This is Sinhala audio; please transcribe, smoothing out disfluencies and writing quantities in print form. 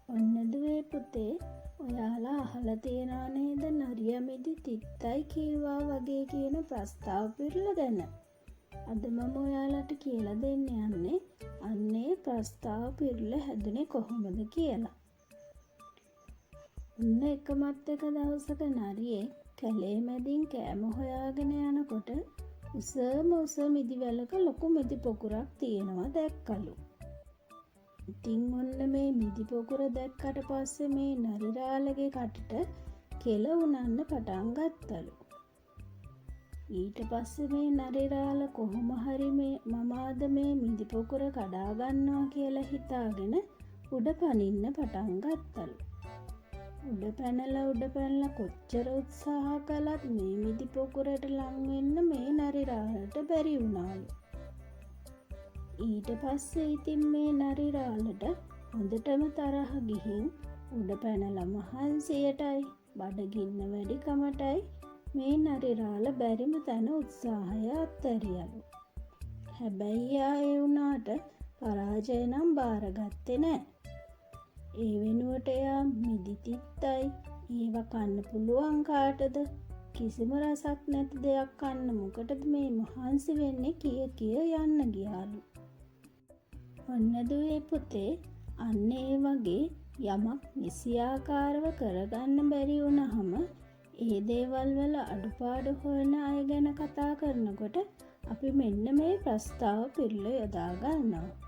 ඔන්න දුවේ පුතේ ඔයාලා අහලා තියනා නේද නරියමිදි තිත්තයි කීවා වගේ කියන ප්‍රස්තාව පිරල ගැන. අද මම ඔයාලට කියලා දෙන්න යන්නේ අන්නේ ප්‍රස්තාව පිරල හැදුනේ කොහොමද කියලා. ඔන්න එකමත් එක දවසක නරියෙක් කැලේ මැදින් කෑම හොයාගෙන යනකොට උස මිදිවැලක ලොකු මිදි පොකුරක් තියෙනවා දැක්කලු. ඉතින් ඔන්න මේ මිදි පොකුර දැක්කට පස්සේ මේ නරිරාළගේ කටට කෙල උනන්න පටන් ගත්තලු. ඊට පස්සේ මේ නරිරාළ කොහොම හරි මම අද මේ මිදි පොකුර කඩා ගන්නවා කියලා හිතාගෙන උඩ පනින්න පටන් ගත්තලු. උඩ පැනලා කොච්චර උත්සාහ කළත් මේ මිදි පොකුරට ලං වෙන්න මේ නරිරාළට බැරි වුණාලු. ඊට පස්සේ ඉතින් මේ නරිරාළට හොඳටම තරහ ගිහින් උඩ පැනලා මහන්සියටයි බඩගින්න වැඩිකමටයි මේ නරිරාළ බැරිම තැන උත්සාහය අත්හැරියලු. හැබැයි ඒ වුණාට පරාජය නම් බාරගත්තේ නෑ. ඒ වෙනුවට එයා මිදි තිත්තයි ඒව කන්න පුළුවන් කාටද? කිසිම රසක් නැති දෙයක් කන්න මොකටද මේ මහන්සි වෙන්නේ කිය යන්න ගියාලු. ඔන්න දුවේ පුතේ අන්න ඒ වගේ යමක් නිසියාකාරව කරගන්න බැරි වුණහම ඒ දේවල් වල අඩුපාඩු හොයන අය ගැන කතා කරනකොට අපි මෙන්න මේ ප්‍රස්තාව පිළිල යොදා ගන්නවා.